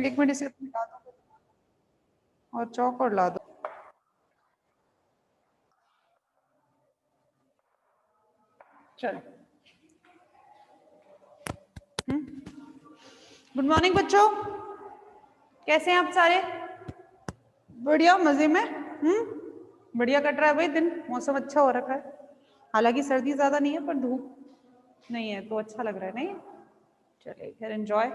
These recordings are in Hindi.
एक मिनट इसे मिटा दो और चौक और ला दो। चलो, गुड मॉर्निंग बच्चों, कैसे हैं आप सारे? बढ़िया, मजे में। बढ़िया कट रहा है भाई दिन, मौसम अच्छा हो रखा है। हालांकि सर्दी ज्यादा नहीं है पर धूप नहीं है तो अच्छा लग रहा है। नहीं, चलिए फिर एंजॉय,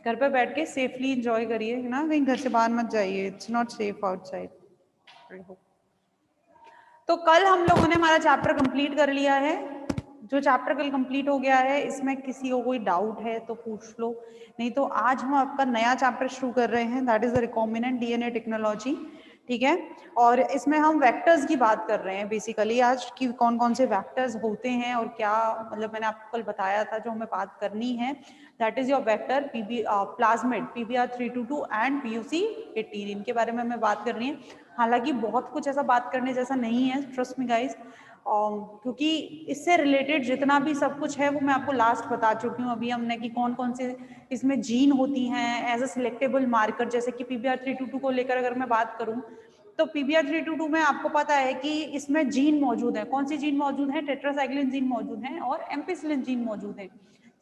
घर पे बैठ के सेफली एंजॉय करिए ना, कहीं घर से बाहर मत जाइए, इट्स नॉट सेफ आउटसाइड। तो कल हम लोगों ने हमारा चैप्टर कंप्लीट कर लिया है। जो चैप्टर कल कंप्लीट हो गया है, इसमें किसी को कोई डाउट है तो पूछ लो, नहीं तो आज हम आपका नया चैप्टर शुरू कर रहे हैं, that is the recombinant DNA technology. ठीक है, और इसमें हम वेक्टर्स की बात कर रहे हैं बेसिकली आज, कि कौन कौन से वेक्टर्स होते हैं और क्या, मतलब मैंने आपको कल बताया था जो हमें बात करनी है, that is your vector plasmid PBr322 and PUC18, इनके बारे में हमें बात करनी है। हालांकि बहुत कुछ ऐसा बात करने जैसा नहीं है, ट्रस्ट मी गाइस, क्योंकि इससे रिलेटेड जितना भी सब कुछ है वो मैं आपको लास्ट बता चुकी हूँ अभी हमने, कि कौन कौन से इसमें जीन होती हैं एज अ सिलेक्टेबल मार्कर। जैसे कि PBr322 को लेकर अगर मैं बात करूँ तो PBr322 में आपको पता है कि इसमें जीन मौजूद है। कौन सी जीन मौजूद है? टेट्रासाइक्लिन जीन मौजूद है और एम्पिसिलिन जीन मौजूद है,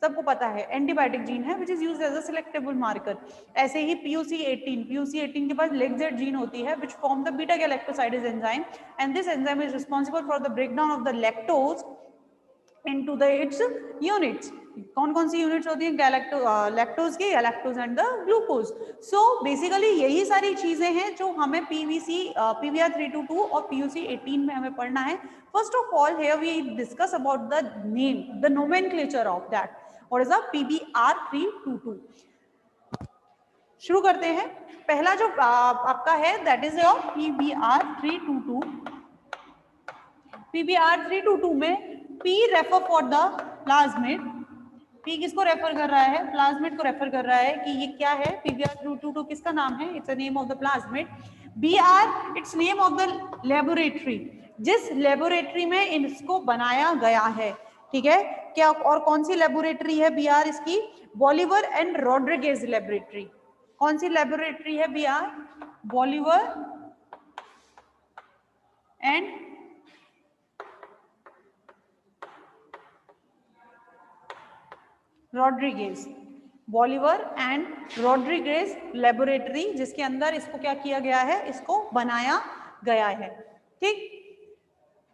सबको पता है। एंटीबायोटिक जीन है which is used as a selectable marker. ऐसे ही PUC18 के पास लेगजेड जीन होती है which form the beta galactosidase enzyme, and this enzyme is responsible for the breakdown of the lactose into the its units। कौन कौन सी यूनिट्स होती हैं लैक्टोज की? Lactose and the glucose. So basically यही सारी चीजें हैं जो हमें PBr322 और PUC18 में हमें पढ़ना है। First of all here we discuss about the name, the nomenclature of that, what is the PBr322। शुरू करते हैं। पहला जो आपका है that is your PBr322। PBr322 में P refer for the plasmid. P किसको रेफर कर रहा है? प्लाज्मिड को रेफर कर रहा है कि ये क्या है। PBr322 किसका नाम है? It's a name of the plasmid. Br it's name of the laboratory, जिस लेबोरेटरी में इसको बनाया गया है। ठीक है, क्या और कौन सी लेबोरेटरी है Br इसकी? Bolivar and Rodriguez laboratory. कौन सी लेबोरेटरी है Br? Bolivar and Rodriguez, Bolivar and Rodriguez laboratory, जिसके अंदर इसको क्या किया गया है? इसको बनाया गया है। ठीक,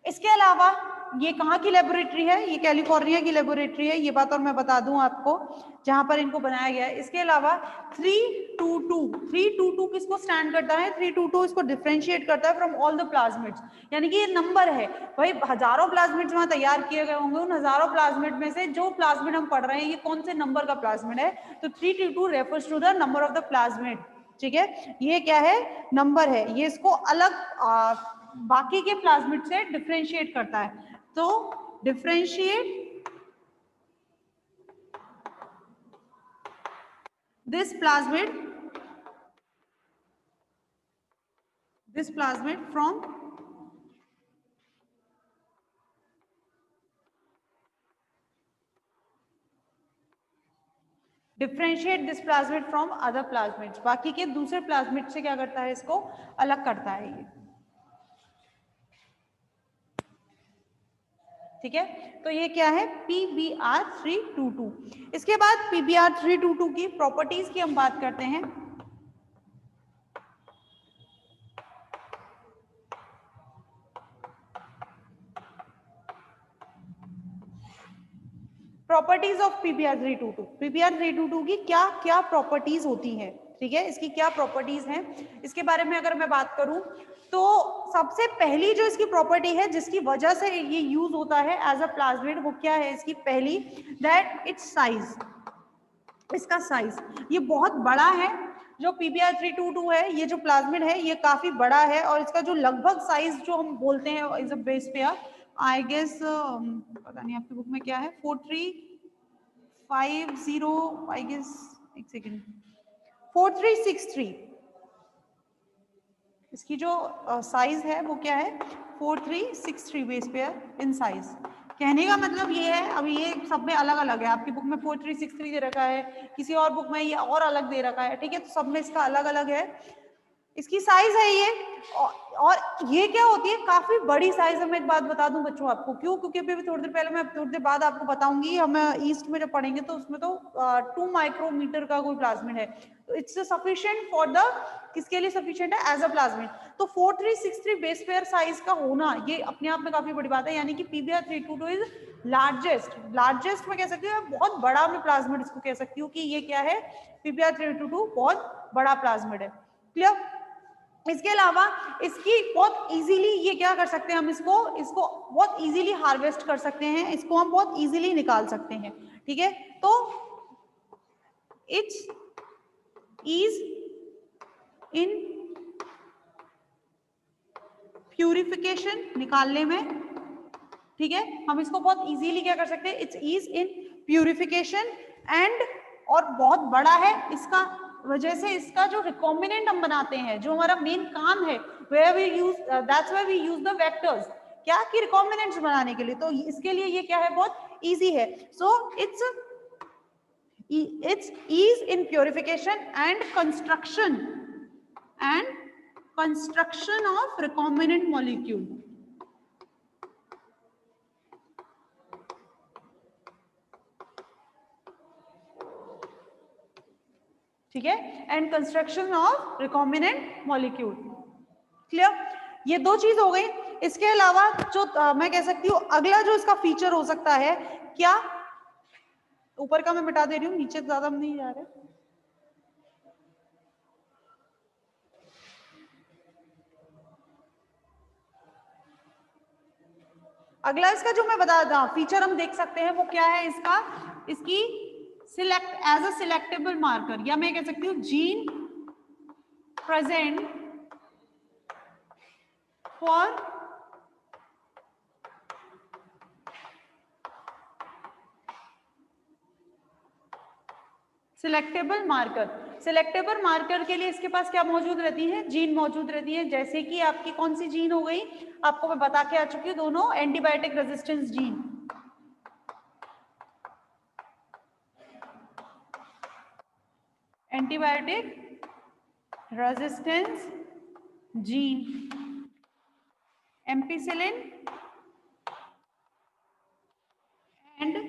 इसके अलावा ये कहाँ की लेबोरेटरी है? ये कैलिफोर्निया की लेबोरेटरी है, ये बात और मैं बता दूं आपको, जहां पर इनको बनाया गया है। इसके अलावा 322 किसको स्टैंड करता है? 322 इसको डिफरेंशिएट करता है फ्रॉम ऑल द प्लाज्मिड्स, यानी कि ये नंबर है भाई। हजारों प्लाज्मिड्स वहां तैयार किए गए होंगे, उन हजारों प्लाज्मिड में से जो प्लाज्मिड हम पढ़ रहे हैं ये कौन से नंबर का प्लाज्मिड है? तो 322 refers to the number of the plasmid. ठीक है, ये क्या है? नंबर है, ये इसको अलग बाकी के प्लाज्मिड से डिफरेंशिएट करता है। तो differentiate this plasmid from differentiate this plasmid from other plasmids, बाकी के दूसरे प्लाज्मिड से क्या करता है? इसको अलग करता है ये। ठीक है, तो ये क्या है? PBr322। इसके बाद PBr322 की प्रॉपर्टीज की हम बात करते हैं। प्रॉपर्टीज ऑफ PBr322 की क्या क्या प्रॉपर्टीज होती हैं? ठीक है, इसकी क्या प्रॉपर्टीज हैं, इसके बारे में अगर मैं बात करूं तो सबसे पहली जो इसकी प्रॉपर्टी है जिसकी वजह से ये यूज होता है एज अ प्लाज्मिड, वो क्या है इसकी? पहली, दैट इट्स साइज। इसका साइज ये बहुत बड़ा है। जो PBr322 है, ये जो प्लाज्मिड है ये काफी बड़ा है, और इसका जो लगभग साइज जो हम बोलते हैं is a base pair, I guess पता नहीं आपकी बुक में क्या है, 4350, आई गेस, एक सेकेंड, 4363। इसकी जो साइज है वो क्या है? 4363 बेस पेयर इन साइज। कहने का मतलब ये है, अब ये सब में अलग अलग है, आपकी बुक में 4363 दे रखा है, किसी और बुक में ये और अलग दे रखा है, ठीक है, तो सब में इसका अलग अलग है। इसकी साइज है ये, और ये क्या होती है, काफी बड़ी साइज है। मैं एक बात बता दूं बच्चों आपको, क्यों, क्योंकि अभी थोड़ी देर पहले, मैं थोड़ी देर बाद आपको बताऊंगी, हम ईस्ट में जब पढ़ेंगे तो उसमें तो 2 माइक्रोमीटर का कोई प्लाज्मिड है, तो इट्स सफिशिएंट फॉर द, किसके लिए सफिशिएंट है, एज अ प्लाज्मिड। तो 4363 बेस पेयर साइज का होना ये अपने आप में काफी बड़ी बात है, यानी कि PBr322 इज लार्जेस्ट में कह सकती हूँ, बहुत बड़ा मैं प्लाज्मिड इसको कह सकती हूँ कि ये क्या है, PBr322 बहुत बड़ा प्लाज्मिड है। क्लियर? इसके अलावा इसकी बहुत इजीली ये क्या कर सकते हैं, हम इसको बहुत इजीली हार्वेस्ट कर सकते हैं, इसको हम बहुत इजीली निकाल सकते हैं, ठीक है। तो इट्स इज इन प्यूरिफिकेशन, निकालने में, ठीक है, हम इसको बहुत इजीली क्या कर सकते हैं, it's is in purification and, और बहुत बड़ा है इसका वजह से, इसका जो रिकॉम्बिनेंट हम बनाते हैं, जो हमारा मेन काम है, where we use that's why we use the vectors, क्या कि रिकॉम्बिनेंट्स बनाने के लिए, तो इसके लिए ये क्या है, बहुत इजी है। So it's is in purification and construction of recombinant molecule, ठीक है, and construction of recombinant molecule. Clear? ये दो चीज हो गई। इसके अलावा जो मैं कह सकती हूँ अगला जो इसका फीचर हो सकता है, क्या, ऊपर का मैं मिटा दे रही हूँ, नीचे ज्यादा हम नहीं जा रहे। अगला इसका जो मैं बता रहा फीचर हम देख सकते हैं वो क्या है इसका, इसकी select as a selectable marker, या मैं कह सकती हूँ gene present for selectable marker. Selectable marker के लिए इसके पास क्या मौजूद रहती है, जीन मौजूद रहती है, जैसे कि आपकी कौन सी जीन हो गई, आपको मैं बता के आ चुकी हूँ, दोनों antibiotic resistance gene, antibiotic resistance gene, ampicillin and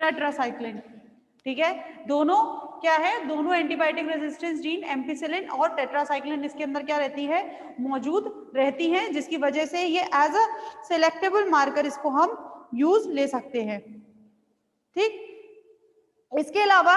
tetracycline, ठीक है, दोनों क्या है, दोनों एंटीबायोटिक रेजिस्टेंस जीन एम्पिसिलिन और टेट्रासाइक्लिन इसके अंदर क्या रहती है, मौजूद रहती हैं, जिसकी वजह से ये एज अ सिलेक्टेबल मार्कर इसको हम यूज ले सकते हैं। ठीक, इसके अलावा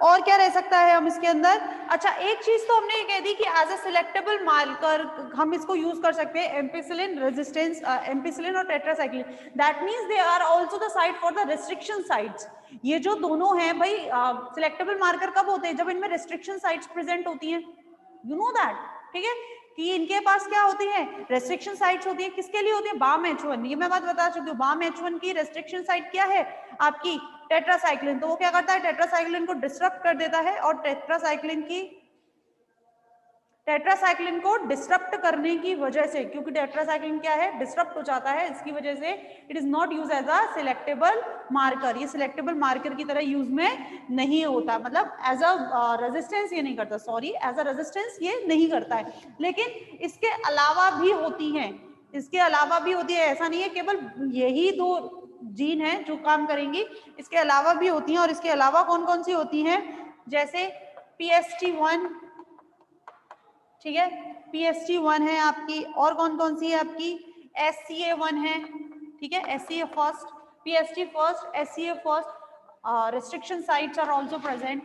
और क्या रह सकता है हम इसके अंदर, अच्छा एक चीज तो हमने ये कह दी कि एज अ सिलेक्टेबल मार्कर हम इसको यूज कर सकते हैं, एम्पिसिलिन रेजिस्टेंस, एम्पिसिलिन और tetracycline, that means they are also the site for the restriction sites. ये जो दोनों हैं भाई, सिलेक्टेबल मार्कर कब होते हैं, जब इनमें रिस्ट्रिक्शन साइट्स प्रेजेंट होती हैं, यू नो दैट, ठीक है, कि इनके पास क्या होती है, रेस्ट्रिक्शन साइट्स होती है, किसके लिए होती है, बाम H1, ये मैं बात बता चुकी हूँ, बाम H1 की रेस्ट्रिक्शन साइट क्या है आपकी, टेट्रासाइक्लिन, तो वो क्या करता है, टेट्रासाइक्लिन को डिस्टर्ब कर देता है, और टेट्रासाइक्लिन को डिस्टर्ब करने की वजह से, क्योंकि टेट्रासाइक्लिन क्या है, डिस्टर्ब हो जाता है, इसकी वजह से it is not use as a selectable marker, ये सिलेक्टेबल मार्कर की तरह यूज में नहीं होता, मतलब एज अ रेजिस्टेंस ये नहीं करता, सॉरी, एज अ रेजिस्टेंस ये नहीं करता है, लेकिन इसके अलावा भी होती हैं, इसके अलावा भी होती है, ऐसा नहीं है केवल यही दो जीन है जो काम करेंगी, इसके अलावा भी होती हैं, और इसके अलावा कौन कौन सी होती हैं, जैसे PST1, ठीक है, PST1 है आपकी, और कौन कौन सी है आपकी, SCA1 है, ठीक है, SCA first, PST first, SCA first, restriction sites are also present.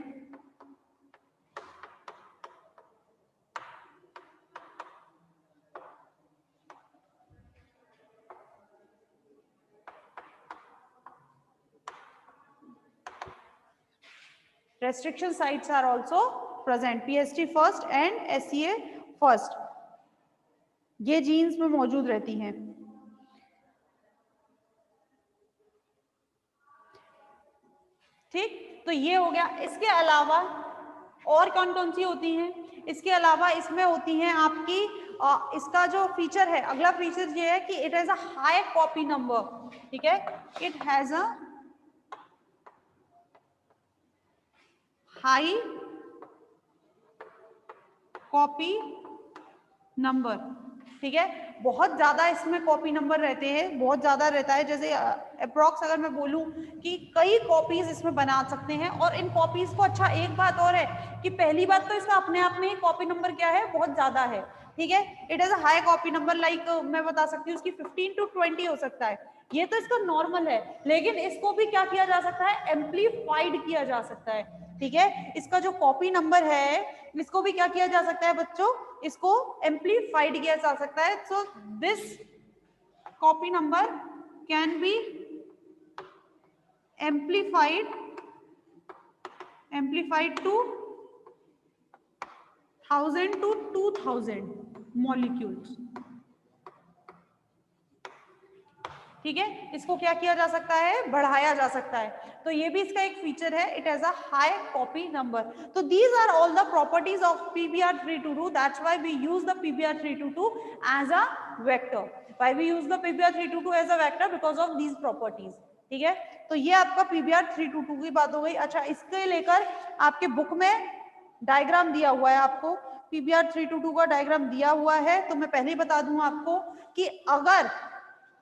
Restriction sites are also present, PST first and SCA first, ये जीन्स में मौजूद रहती हैं। ठीक, तो ये हो गया। इसके अलावा और कौन कौन सी होती हैं, इसके अलावा इसमें होती हैं आपकी इसका जो फीचर है, अगला फीचर ये है कि it has a high copy number, ठीक है, it has a high copy number, ठीक है, बहुत ज्यादा इसमें कॉपी नंबर रहते हैं, बहुत ज्यादा रहता है, जैसे अप्रोक्स अगर मैं बोलूं कि कई कॉपीज इसमें बना सकते हैं। और इन कॉपीज को, अच्छा एक बात और है कि पहली बात तो इसका अपने आप में ही कॉपी नंबर क्या है, बहुत ज्यादा है, ठीक है, it is a high copy number, like मैं बता सकती हूँ उसकी 15 to 20 हो सकता है, ये तो इसका नॉर्मल है, लेकिन इसको भी क्या किया जा सकता है, एम्पलीफाइड किया जा सकता है, ठीक है, इसका जो कॉपी नंबर है इसको भी क्या किया जा सकता है बच्चों, इसको एम्पलीफाइड किया जा सकता है। So this copy number can be amplified to 1000 to 2000 molecules, ठीक है, इसको क्या किया जा सकता है, बढ़ाया जा सकता है, तो ये भी इसका एक फीचर है, it has a high copy number. तो these are all the properties of PBr322, that's why we use the PBr322 as a vector, why we use the PBr322 as a vector, because of these properties, ठीक है, तो ये आपका PBr322 की बात हो गई। अच्छा, इसके लेकर आपके बुक में डायग्राम दिया हुआ है, आपको PBr322 का डायग्राम दिया हुआ है, तो मैं पहले ही बता दूं आपको कि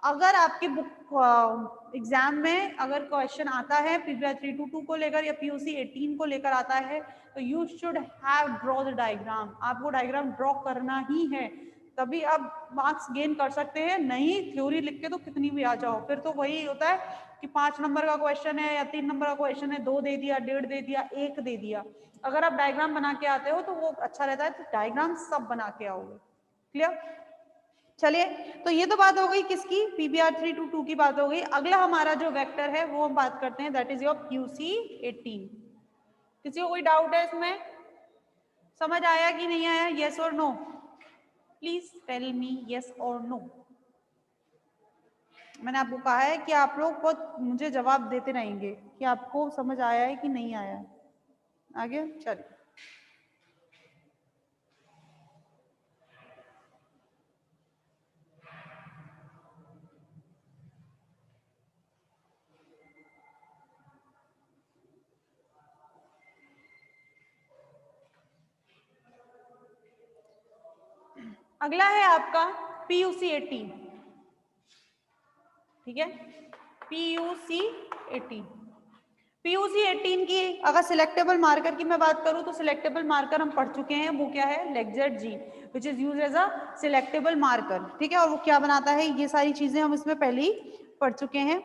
अगर आपके बुक एग्जाम में अगर क्वेश्चन आता है PBr322 को लेकर या POC 18 को लेकर आता है, तो you should have draw the diagram, आपको डायग्राम ड्रॉ करना ही है, तभी आप मार्क्स गेन कर सकते हैं, नहीं थ्योरी लिख के तो कितनी भी आ जाओ, फिर तो वही होता है कि 5 नंबर का क्वेश्चन है या 3 नंबर का क्वेश्चन है, 2 दे दिया, 1.5 दे दिया, 1 दे दिया। अगर आप डायग्राम बना के आते हो तो वो अच्छा रहता है, तो डायग्राम सब बना के आओगे। क्लियर? चलिए, तो ये तो बात हो गई किसकी, PBr322 की बात हो गई। अगला हमारा जो वेक्टर है वो हम बात करते हैं, दैट इज योर PUC18। किसी को कोई डाउट है इसमें, समझ आया कि नहीं आया, यस और no, please tell me yes और नो। मैंने आपको कहा है कि आप लोग बहुत मुझे जवाब देते रहेंगे कि आपको समझ आया है कि नहीं आया। आगे चलिए, अगला है आपका PUC18, ठीक है, PUC18। PUC18 की अगर सिलेक्टेबल मार्कर की मैं बात करूं तो सिलेक्टेबल मार्कर हम पढ़ चुके हैं, वो क्या है, लेक्जेट जी, which is used as a selectable marker, ठीक है, और वो क्या बनाता है, ये सारी चीजें हम इसमें पहले ही पढ़ चुके हैं।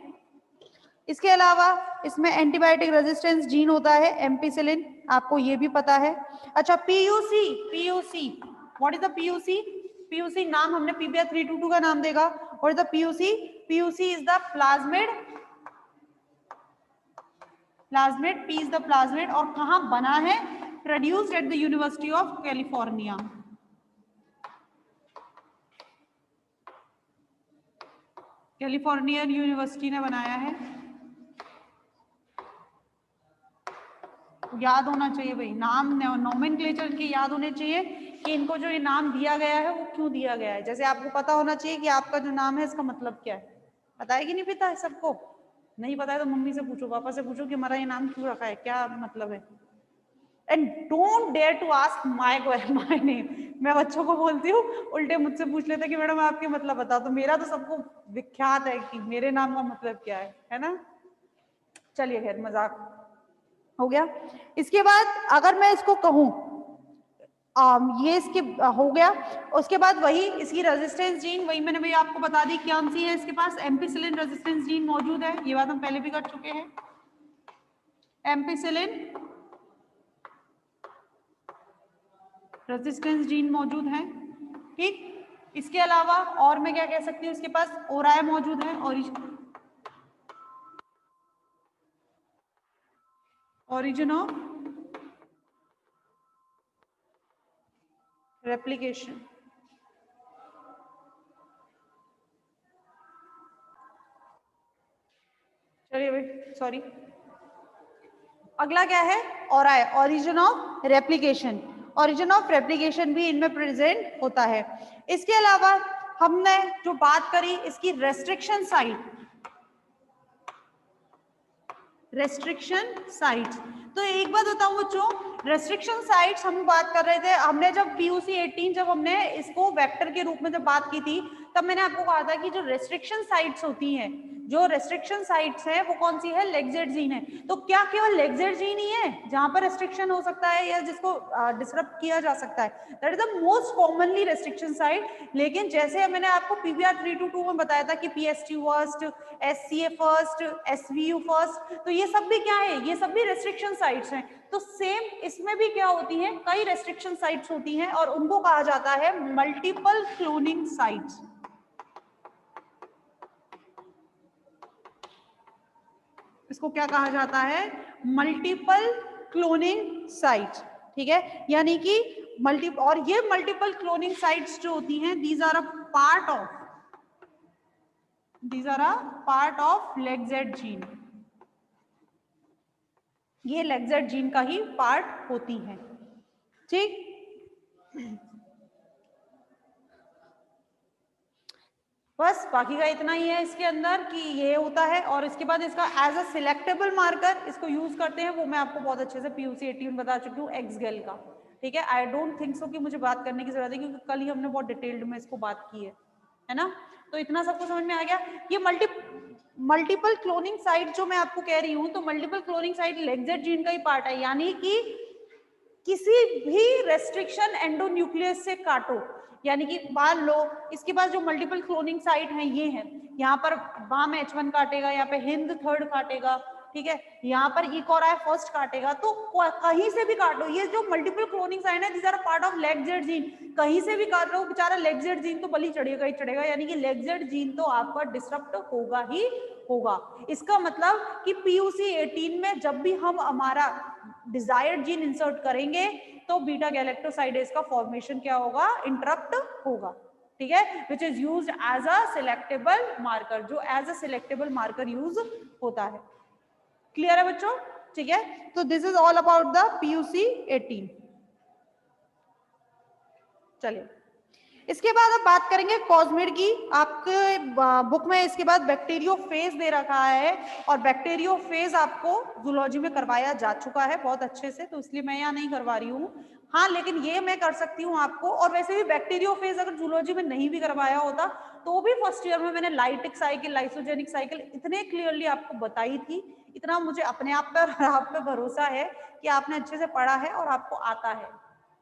इसके अलावा इसमें एंटीबायोटिक रेजिस्टेंस जीन होता है, एम्पिसिलिन, आपको ये भी पता है। अच्छा, PUC what is the PUC नाम हमने PBr322 का नाम देगा, what is the PUC is the plasmid, P is the plasmid, और कहां बना है, produced at the university of California, California university ने बनाया है। याद होना चाहिए भाई, नाम नोमेनक्लेचर के याद होने चाहिए कि इनको जो ये नाम दिया गया है वो क्यों दिया गया है। जैसे आपको पता होना चाहिए कि आपका जो नाम है इसका मतलब क्या है, पता है कि नहीं पता है सबको, नहीं पता है तो मम्मी से पूछो, पापा से पूछो कि हमारा ये नाम क्यों रखा है, क्या मतलब है। And don't dare to ask my name, मैं बच्चों को बोलती हूँ, उल्टे मुझसे पूछ लेते कि मैडम आपके मतलब बताओ, तो मेरा तो सबको विख्यात है कि मेरे नाम का मतलब क्या है ना। चलिए खैर, मजाक हो गया। इसके बाद अगर मैं इसको कहूं, ये इसके हो गया, उसके बाद वही इसकी रेजिस्टेंस जीन, वही मैंने भाई आपको बता दी कौन सी है, इसके पास एम्पिसिलिन रेजिस्टेंस जीन मौजूद है, ये बात हम पहले भी कर चुके हैं, एम्पिसिलिन रेजिस्टेंस जीन मौजूद है, ठीक। इसके अलावा और मैं क्या कह सकती हूँ, इसके पास ओराय मौजूद है, origin of replication, चलिए भाई सॉरी, अगला क्या है, ओराय, origin of replication। Origin of replication भी इनमें प्रेजेंट होता है। इसके अलावा हमने जो बात करी इसकी रेस्ट्रिक्शन साइट, रेस्ट्रिक्शन साइट्स, तो एक बात बताऊं बच्चों, रेस्ट्रिक्शन साइट्स हम बात कर रहे थे, हमने जब PUC 18 जब हमने इसको वेक्टर के रूप में जब बात की थी तब मैंने आपको कहा था कि जो रेस्ट्रिक्शन साइट्स होती हैं, जो रेस्ट्रिक्शन साइट्स है वो कौन सी है, लेग्जेड जीन है। तो क्या केवल लेग्जेड जीन ही है जहां पर रेस्ट्रिक्शन हो सकता है या जिसको डिसरप्ट किया जा सकता है, that is the most commonly restriction site. लेकिन जैसे मैंने आपको PBR 322 में बताया था कि PST first, SCA first, SVU first, तो ये सब भी क्या है, ये सब भी रेस्ट्रिक्शन साइट्स हैं। तो सेम इसमें भी क्या होती है, कई रेस्ट्रिक्शन साइट्स होती हैं और उनको कहा जाता है मल्टीपल क्लोनिंग साइट्स। इसको क्या कहा जाता है, मल्टीपल क्लोनिंग साइट्स, ठीक है। यानी कि और ये मल्टीपल क्लोनिंग साइट्स जो होती हैं, these are a part of LegZ gene, ये LegZ जीन का ही पार्ट होती हैं, ठीक। बस बाकी का इतना ही है इसके अंदर कि ये होता है। और इसके बाद इसका एज अ सिलेक्टेबल मार्कर इसको यूज करते हैं, वो मैं आपको बहुत अच्छे से PUC 18 बता चुकी हूँ एक्सगेल का, ठीक है। आई डोंट थिंक सो कि मुझे बात करने की जरूरत है क्योंकि कल ही हमने बहुत डिटेल्ड में इसको बात की है ना। तो इतना सबको समझ में आ गया। ये मल्टीपल क्लोनिंग साइट जो मैं आपको कह रही हूँ, तो मल्टीपल क्लोनिंग साइट लेग्जेड जीन का ही पार्ट है, यानी कि किसी भी रेस्ट्रिक्शन एंडोन्यूक्लियस से काटो, यानी कि मान लो इसके पास जो मल्टीपल क्लोनिंग साइट हैं ये हैं, यहाँ पर बाम H1 काटेगा, यहाँ पे हिंद थर्ड काटेगा, ठीक है, यहाँ पर इकोराय फर्स्ट काटेगा, तो कहीं से भी काटो, ये जो मल्टीपल क्लोनिंग साइट है दिस आर पार्ट ऑफ लेग्जेड जीन, कहीं से भी काट लो बेचारा लेग्जेड जीन तो बलि चढ़ेगा ही चढ़ेगा, यानी कि लेग्जेड जीन तो आपका डिसरप्ट होगा ही होगा। इसका मतलब कि PUC 18 में जब भी हम हमारा डिजायर्ड जीन इंसर्ट करेंगे तो बीटा गैलेक्टोसाइडेज का फॉर्मेशन क्या होगा, इंटरप्ट होगा, ठीक है, which is used as a selectable marker, जो as a selectable marker use होता है। क्लियर है बच्चों, ठीक है। तो this is all about the PUC 18। चलिए इसके बाद अब बात करेंगे कॉस्मिड की। आपके बुक में इसके बाद बैक्टीरियोफेज दे रखा है और बैक्टीरियोफेज आपको जूलॉजी में करवाया जा चुका है बहुत अच्छे से, तो इसलिए मैं यहाँ नहीं करवा रही हूँ। हाँ, लेकिन ये मैं कर सकती हूँ आपको, और वैसे भी बैक्टीरियोफेज अगर जूलॉजी में नहीं भी करवाया होता तो भी फर्स्ट ईयर में मैंने लाइटिक साइकिल, लाइसोजेनिक साइकिल इतने क्लियरली आपको बताई थी, इतना मुझे अपने आप पर आप पे भरोसा है कि आपने अच्छे से पढ़ा है और आपको आता है,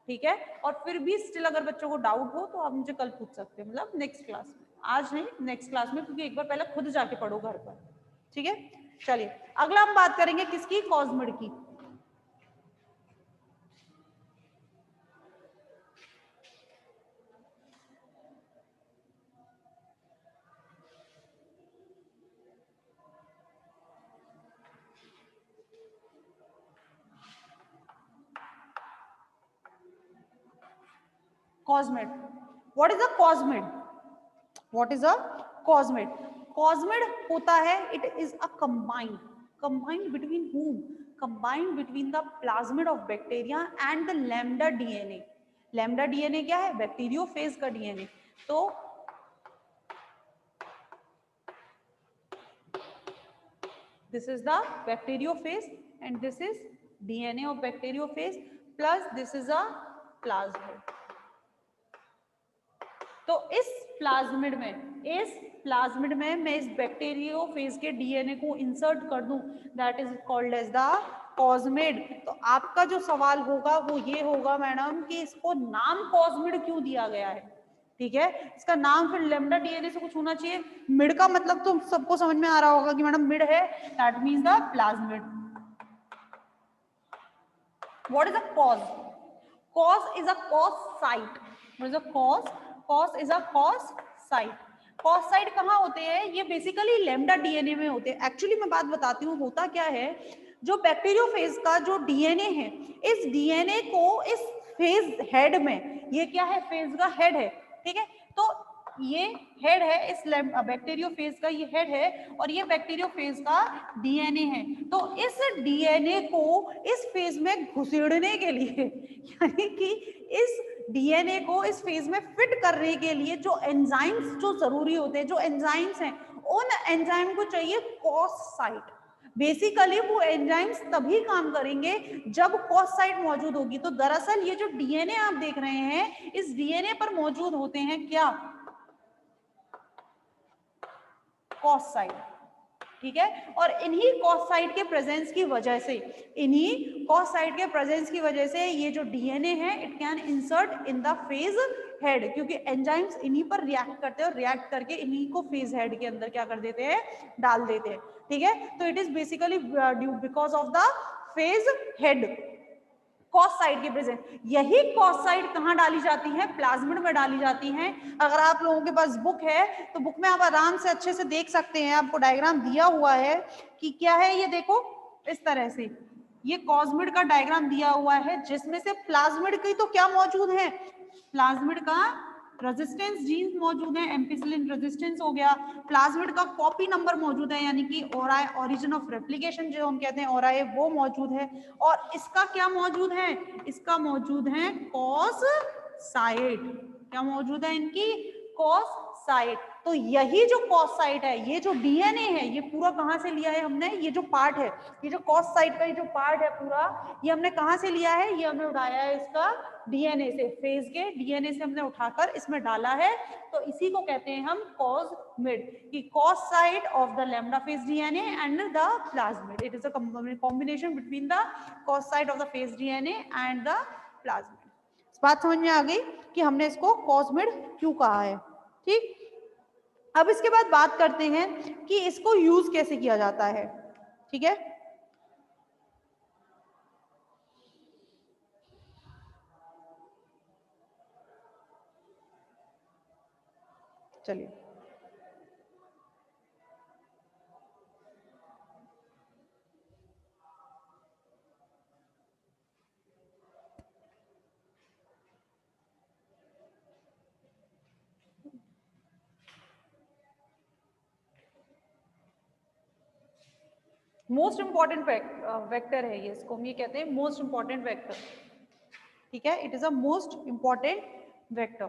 ठीक है। और फिर भी स्टिल अगर बच्चों को डाउट हो तो आप मुझे कल पूछ सकते हैं, मतलब नेक्स्ट क्लास में, आज नहीं नेक्स्ट क्लास में, क्योंकि एक बार पहले खुद जाके पढ़ो घर पर, ठीक है। चलिए अगला हम बात करेंगे किसकी, कॉस्मिड की। Cosmid, what is a cosmid, what is a cosmid, cosmid होता है, it is a combined between whom, combined between the plasmid of bacteria and the lambda DNA. Lambda DNA क्या है, बैक्टीरियोफेज का डीएनए। तो this is the bacteriophage and this is DNA of bacteriophage plus this is a plasmid। तो इस प्लाज्मिड में मैं इस बैक्टीरियोफेज के डीएनए को इंसर्ट कर दूं, that is called as the cosmid. तो आपका जो सवाल होगा वो ये होगा मैडम कि इसको नाम कॉस्मिड क्यों दिया गया है, ठीक है। इसका नाम फिर लैम्डा डीएनए से कुछ होना चाहिए। मिड का मतलब तो सबको समझ में आ रहा होगा कि मैडम मिड है, that means the plasmid. What is a cause, cos is a cos site, what is a cos is a cos site। cos site कहाँ होते हैं, ये बेसिकली लैम्डा डीएनए में होते हैं। एक्चुअली मैं बात बताती हूँ होता क्या है, जो बैक्टीरियोफेज का जो डीएनए है, इस डीएनए को इस फेज हेड में, ये क्या है, फेज का हेड है, ठीक है। तो ये हेड है इस बैक्टीरियोफेज का, ये हेड है और ये बैक्टीरियोफेज का डीएनए है। तो इस डीएनए को इस फेज में घुसेड़ने के लिए यानी कि इस डीएनए को इस फेज में फिट करने के लिए जो एंजाइम्स जो जरूरी होते हैं, जो एंजाइम्स हैं, उन एंजाइम को चाहिए कॉस साइट। बेसिकली वो एंजाइम्स तभी काम करेंगे जब कॉस साइट मौजूद होगी। तो दरअसल ये जो डीएनए आप देख रहे हैं, इस डीएनए पर मौजूद होते हैं क्या, कॉस साइट, ठीक है। और इन्हीं कॉस साइट के प्रेजेंस की वजह से, इन्हीं कॉस साइट के प्रेजेंस की वजह से ये जो डीएनए है it can insert in the phase head, क्योंकि एंजाइम्स इन्हीं पर रिएक्ट करते हैं और रिएक्ट करके इन्हीं को फेज हेड के अंदर क्या कर देते हैं, डाल देते हैं, ठीक है। तो it is basically due because of the phase head, cos site की प्रेजेंस। यही कॉस साइट कहाँ डाली जाती है, प्लाज्मिड में डाली जाती है। अगर आप लोगों के पास बुक है तो बुक में आप आराम से अच्छे से देख सकते हैं, आपको डायग्राम दिया हुआ है कि क्या है ये, देखो इस तरह से ये कॉस्मिड का डायग्राम दिया हुआ है, जिसमें से प्लाज्मिड की तो क्या मौजूद है, प्लाज्मिड का रेजिस्टेंस जीन मौजूद है, एम्पिसिलिन रेजिस्टेंस हो गया, प्लाज्मिड का कॉपी नंबर मौजूद है यानी कि ओराई ओरिजिन ऑफ रेप्लिकेशन जो हम कहते हैं ओराई वो मौजूद है, और इसका क्या मौजूद है, इसका मौजूद है कॉस साइट, क्या मौजूद है इनकी, कॉस साइट। तो यही जो कॉस साइट है, ये जो डीएनए है, ये पूरा कहां से लिया है हमने, ये जो पार्ट है, ये जो कॉस साइट का ये जो पार्ट है पूरा, ये हमने कहां से लिया है, ये हमने उठाया है इसका डीएनए से, फेज के डीएनए से हमने उठाकर इसमें डाला है। तो इसी को कहते हैं हम कॉस्मिड, कि cos site of the lambda phase DNA and the plasmid, it is a combination between the cos site of the phase DNA and the plasmid. बात समझ में आ गई कि हमने इसको कॉस्मिड क्यों कहा है, ठीक। अब इसके बाद बात करते हैं कि इसको यूज कैसे किया जाता है, ठीक है। चलिए मोस्ट इंपॉर्टेंट वेक्टर है ये, इसको हम ये कहते हैं मोस्ट इंपॉर्टेंट वेक्टर, ठीक है। It is a most important vector.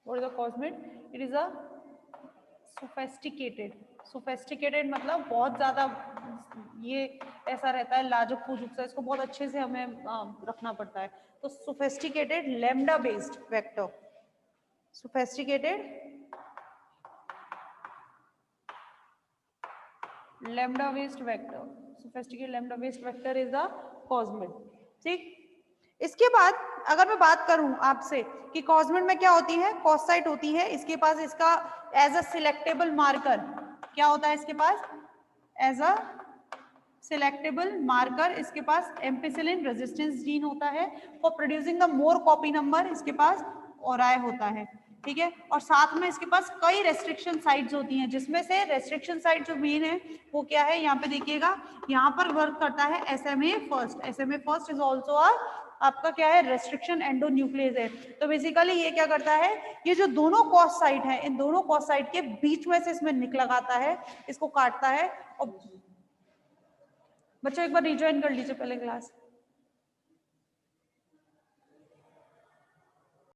What is the cosmid, it is a sophisticated, sophisticated मतलब बहुत ज्यादा ये ऐसा रहता है लाजुक फुजुक सा, इसको बहुत अच्छे से हमें रखना पड़ता है। तो sophisticated lambda based vector, sophisticated lambda based vector, sophisticated lambda based vector is the cosmid, ठीक। इसके बाद अगर मैं बात करूं आपसे कि कॉस्मिड में क्या होती है, कॉस साइट होती है, इसके पास इसका एज अ सिलेक्टेबल मार्कर क्या होता है, इसके पास एज अ सिलेक्टेबल मार्कर इसके पास एम्पिसिलिन रेजिस्टेंस जीन होता है, for producing the more copy number इसके पास ओराई होता है, ठीक है। और साथ में इसके पास कई रेस्ट्रिक्शन साइट्स होती हैं, जिसमें से रेस्ट्रिक्शन साइट जो मेन है वो क्या है, यहाँ पे देखिएगा, यहाँ पर वर्क करता है SMA first, SMA first is also आपका क्या है, रेस्ट्रिक्शन एंडोन्यूक्लियस है। तो बेसिकली ये क्या करता है, ये जो दोनों कॉस साइट है, इन दोनों कॉस साइट के बीच में से इसमें निक लगाता है, इसको काटता है। और बच्चों एक बार रिज्वाइन कर लीजिए पहले क्लास।